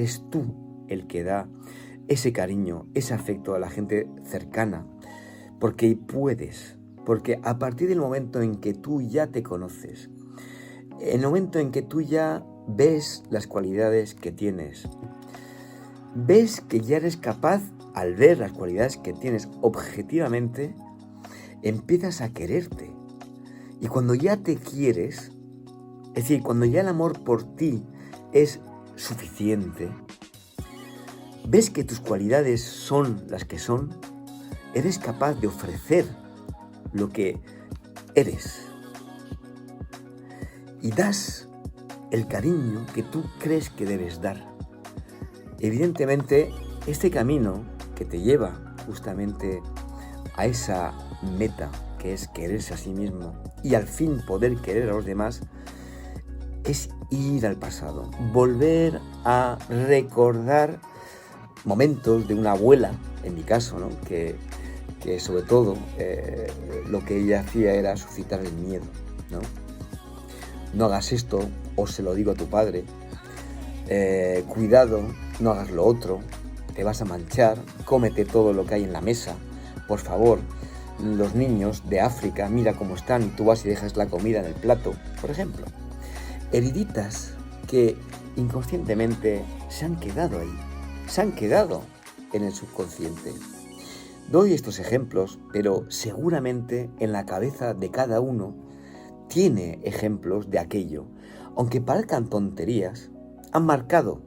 eres tú el que da ese cariño, ese afecto a la gente cercana, porque puedes, porque a partir del momento en que tú ya te conoces, en el momento en que tú ya ves las cualidades que tienes, ves que ya eres capaz, al ver las cualidades que tienes objetivamente, empiezas a quererte. Y cuando ya te quieres, es decir, cuando ya el amor por ti es suficiente, ves que tus cualidades son las que son, eres capaz de ofrecer lo que eres. Y das el cariño que tú crees que debes dar. Evidentemente, este camino que te lleva justamente a esa meta, que es quererse a sí mismo y al fin poder querer a los demás, es ir al pasado, volver a recordar momentos de una abuela, en mi caso, ¿no? que sobre todo lo que ella hacía era suscitar el miedo, ¿no? No hagas esto, o se lo digo a tu padre, cuidado, no hagas lo otro, te vas a manchar, cómete todo lo que hay en la mesa, por favor. Los niños de África, mira cómo están, y tú vas y dejas la comida en el plato, por ejemplo. Heriditas que inconscientemente se han quedado ahí, se han quedado en el subconsciente. Doy estos ejemplos, pero seguramente en la cabeza de cada uno tiene ejemplos de aquello. Aunque parezcan tonterías, han marcado,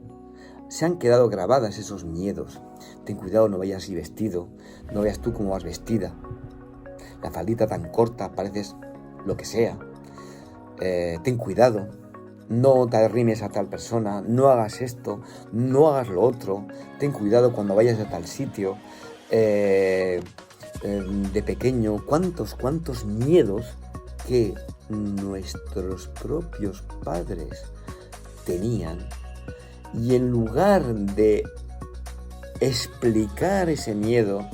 se han quedado grabadas esos miedos. Ten cuidado, no vayas así vestido, no veas tú cómo vas vestida. La faldita tan corta, pareces lo que sea. Ten cuidado, no te arrimes a tal persona, no hagas esto, no hagas lo otro. Ten cuidado cuando vayas a tal sitio. De pequeño, cuántos miedos que nuestros propios padres tenían, y en lugar de explicar ese miedo,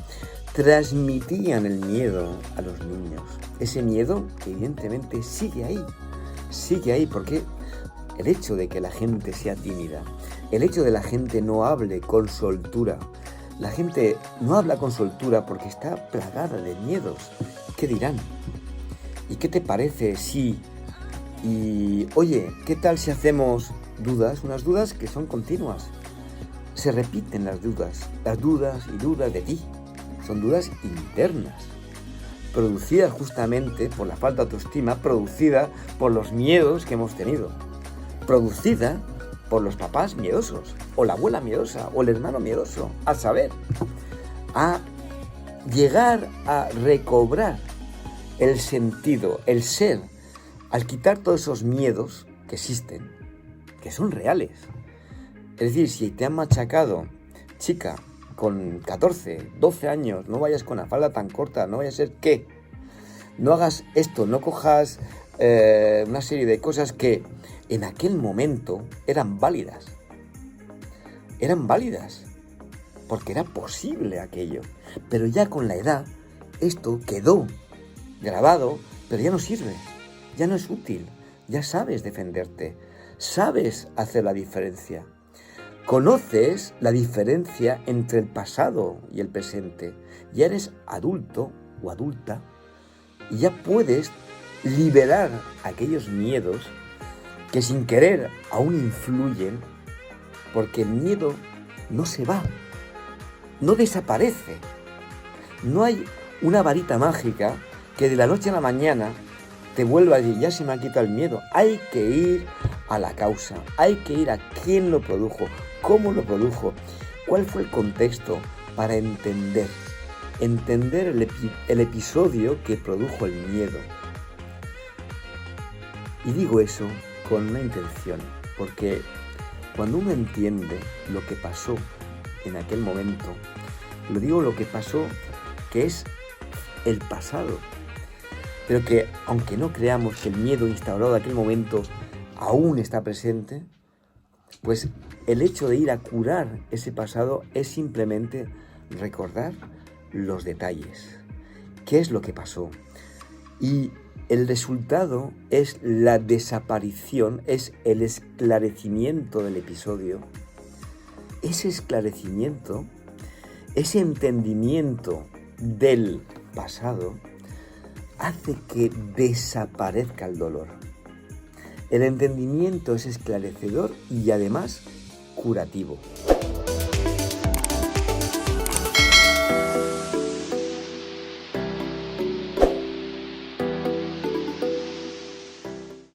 transmitían el miedo a los niños. Ese miedo que evidentemente sigue ahí, porque el hecho de que la gente sea tímida, el hecho de que la gente no hable con soltura, la gente no habla con soltura porque está plagada de miedos. ¿Qué dirán? ¿Y qué te parece si... Y oye, ¿qué tal si hacemos dudas? Unas dudas que son continuas. Se repiten las dudas y dudas de ti. Son dudas internas, producidas justamente por la falta de autoestima, producida por los miedos que hemos tenido, producida por los papás miedosos, o la abuela miedosa, o el hermano miedoso, a saber, a llegar a recobrar el sentido, el ser, al quitar todos esos miedos que existen, que son reales. Es decir, si te han machacado, chica, con 14, 12 años, no vayas con la falda tan corta, no vaya a ser que, no hagas esto, no cojas una serie de cosas que en aquel momento eran válidas, porque era posible aquello, pero ya con la edad esto quedó grabado, pero ya no sirve, ya no es útil, ya sabes defenderte, sabes hacer la diferencia, conoces la diferencia entre el pasado y el presente, ya eres adulto o adulta y ya puedes liberar aquellos miedos que sin querer aún influyen, porque el miedo no se va, no desaparece. No hay una varita mágica que de la noche a la mañana te vuelva a decir, ya se me ha quitado el miedo. Hay que ir a la causa, hay que ir a quién lo produjo, cómo lo produjo, cuál fue el contexto para entender el episodio que produjo el miedo. Y digo eso con una intención, porque cuando uno entiende lo que pasó en aquel momento, lo digo lo que pasó, que es el pasado, pero que aunque no creamos que el miedo instaurado en aquel momento aún está presente, pues el hecho de ir a curar ese pasado es simplemente recordar los detalles, qué es lo que pasó. Y el resultado es la desaparición, es el esclarecimiento del episodio, ese esclarecimiento, ese entendimiento del pasado, hace que desaparezca el dolor. El entendimiento es esclarecedor y además curativo.